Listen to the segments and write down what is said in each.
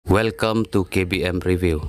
Welcome to KBM Review.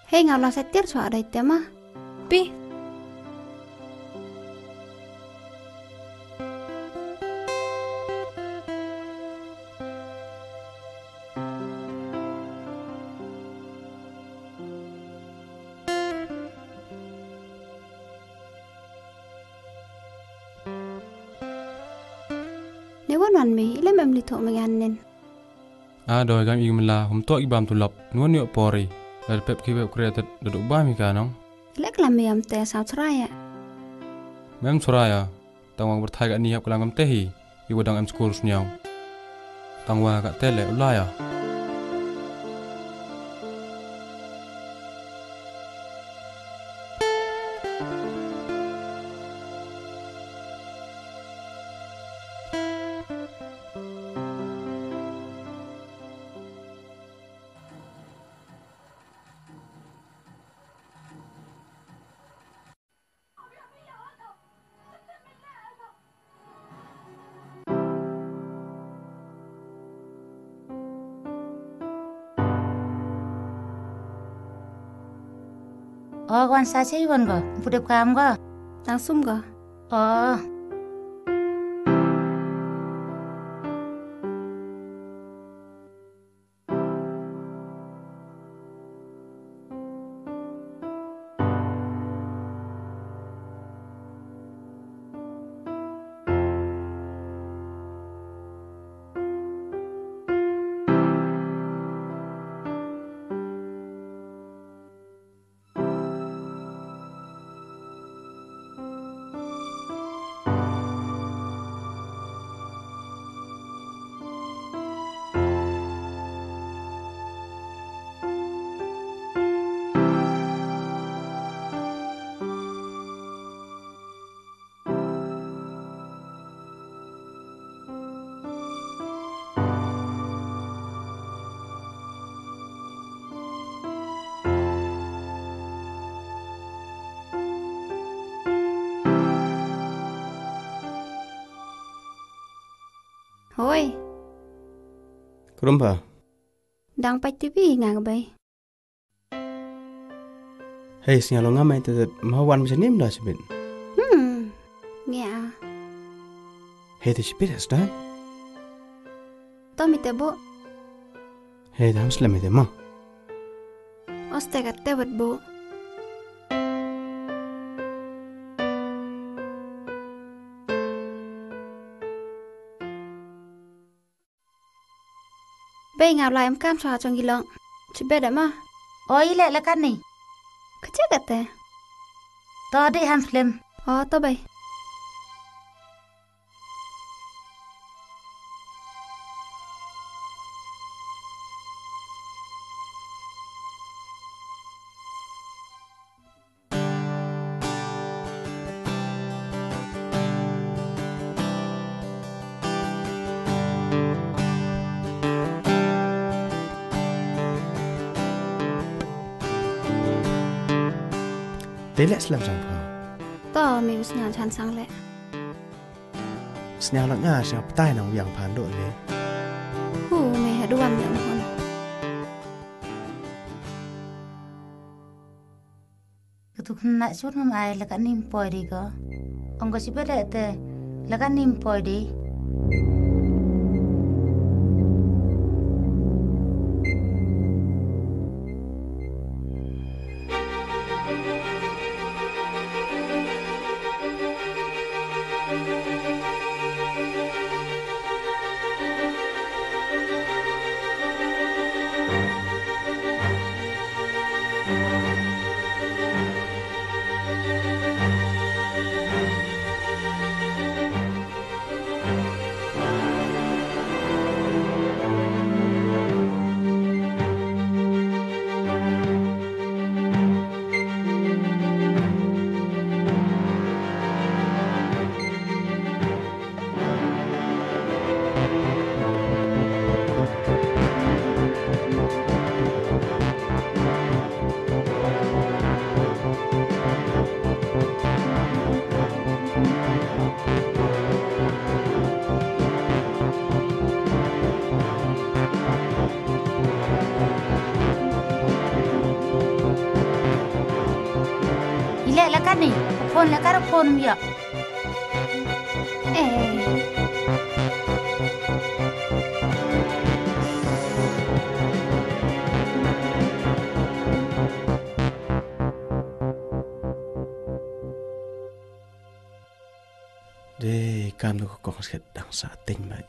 Hei ngau lang setir so ada itu mah. Pi. Newan mi ilem em lito menganen. Doi gam igmla hum to ibam tulap nuan yo pori dal pep ki pep kreatet duduk ba mi kanong Lek lam mi am te saut seraya. mem suraya tangwang berthai ga ni hap kalang am tehi i wadang am skurs nyau tangwa ga tele ulaya Oh, kawan saja iwan go, budep kam go. Langsung go. Oh, Hoi, kurumba dang pai TV ngang bay. Hei, sinyalo ngamai tetet mawan bisa nim dah sebin. Nghe à. Hei, te sipit has dah. To mi te bo. Hei, dah muslim itu mah. Oste kat te bat bo. Bay ngau lai em cam soa trong gilong. Cibe dah mah. oh ile lekan ni. Kecil kat te. Tadi ham film. Oh to bay. Telek selam sampa. To mi usnya chan sang le. Sinyalo ngah siapa tai nang yang panduk le. Hu me haduan yang hon. Ketuk nak sur ngam ai lekan nim poi di go. Onggo si beda te lekan nim poi di. Ile la kan ni, phone la kar phone ya. Để cam nó có sẽ đằng xa tinh vậy.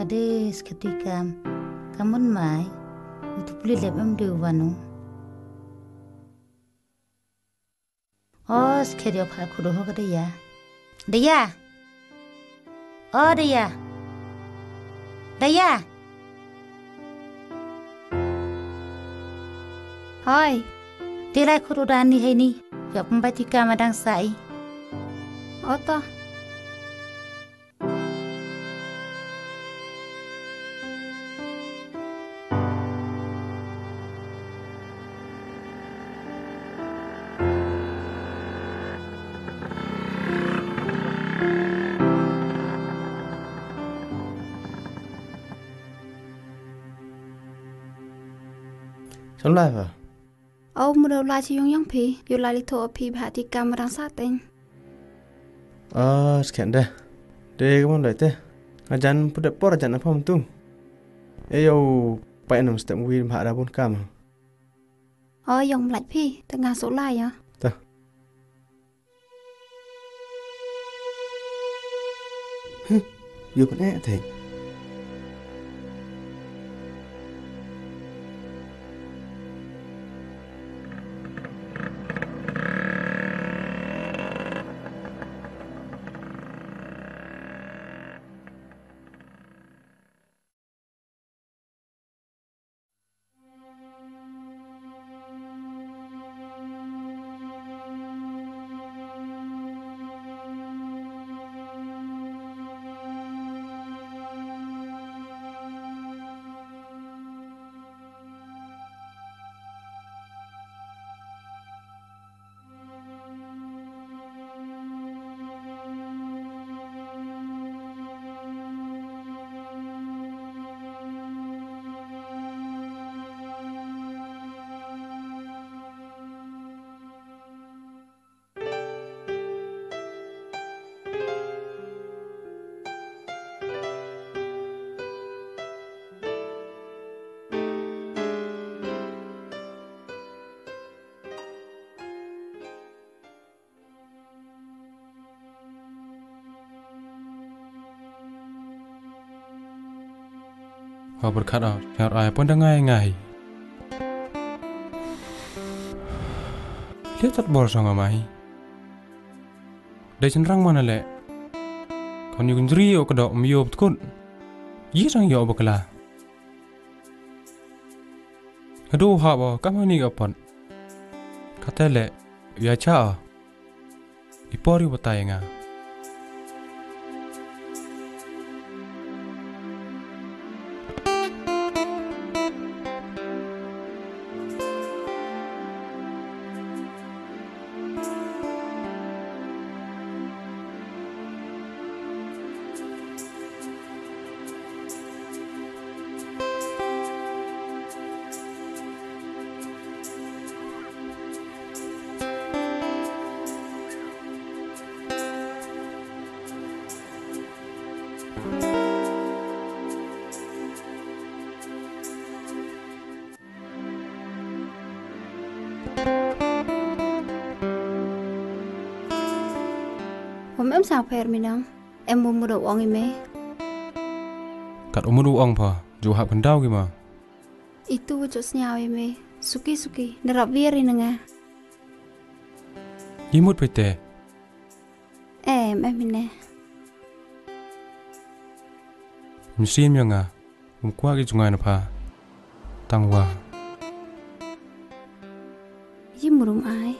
Kades ketika kamu mai itu beli lem dewanu. Oh, sekarang aku dah ke dia. Dia. Oh, dia. Dia. Hoi, Dia lai aku dah ni hai ni. Jap membaca kamadang sai. Oto. Sống lại vào. Ông mua lại chỉ dùng phi, dùng lại thổ phi bà thì cầm đang sát tên. Sekian dah. Deh kamu dah teh. Ajan pada por ajan apa tu? Ayo, pak nam setiap win pak ada pun kam. Dùng lại phi, tengah số lại à? Tah. Yêu con ẹ thế. Kau berkata, syar ayah pun dah ngai. Lihat tak bor sama mai. Dah cenderang mana le? Kau ni kunjuri o kedok miyo betkun. Ye sang yo bakala. Aduh haba, kamu ni kapan? Kata le, ya cha. Ipori batayanga. Em sao phèn mình không? Em mua đồ ăn em mẹ. Kat umur uang pa, jo hap kendau gima. Itu wujud senyawa me. Suki nerap biri nenga. Imut bete. Mine. Msim yang nga. Kuagi jungai napa. Tangwa. Murum ai.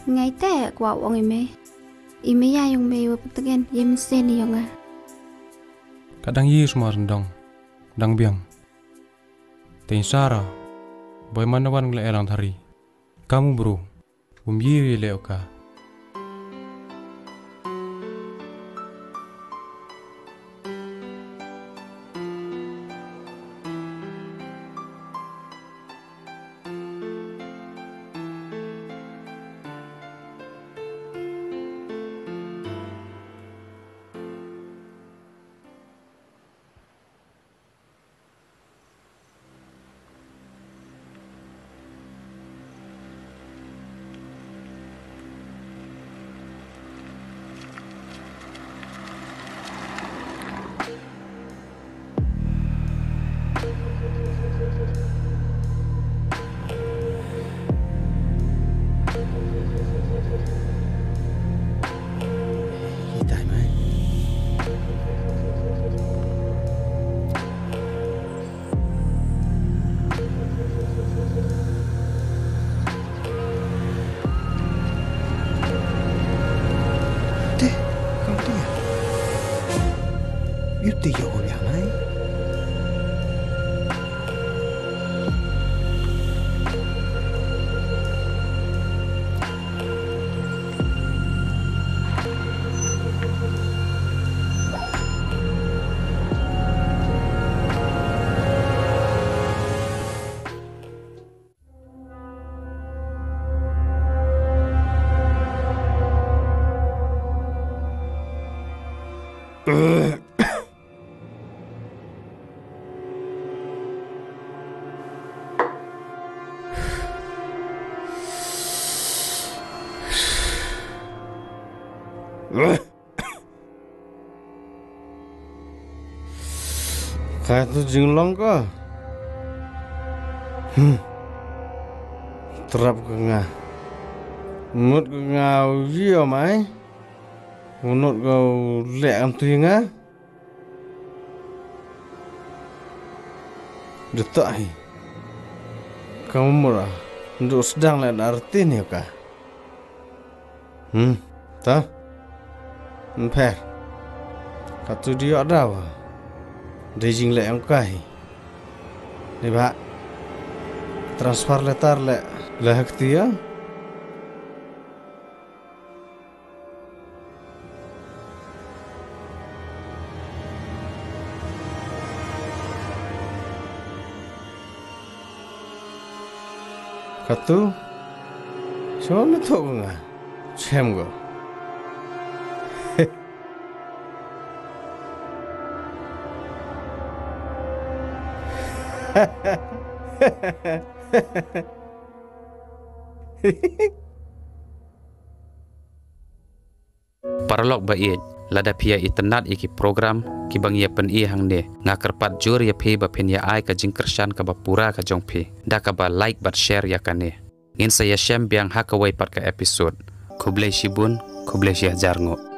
Ngay te kwa wong ime ya yung me wapagtagan yem sen yung Kadang yi semua rendang. Dang biang. Tein sara. Boy manawan ngele erang thari. Kamu bro. Yi leoka. Yute yo yang ai. Kayak tu jinglong ke? Terap ke ngah. Mut ke ngau jio mai. Unut kau lek am tu ngah. Detak hi. Kamu murah. Untuk sedang lek arti ni kah? Tak? Emper. Katu dia ada apa? Dejing lek yang kai. Ni ba. Transfer letar lek lehak dia. Katu. Siapa tu ngah? Cem go. Paralog bait lada pia internet iki program ki bang ya pen i hang ne nga kerpat jur ya phe ba phen ya ai ka jing kersan ka ba pura ka jong phe da ka ba like but share ya ka ne ngin saya shem biang ha ka wai pat ka episode khublei shibun khublei shi hajar ngo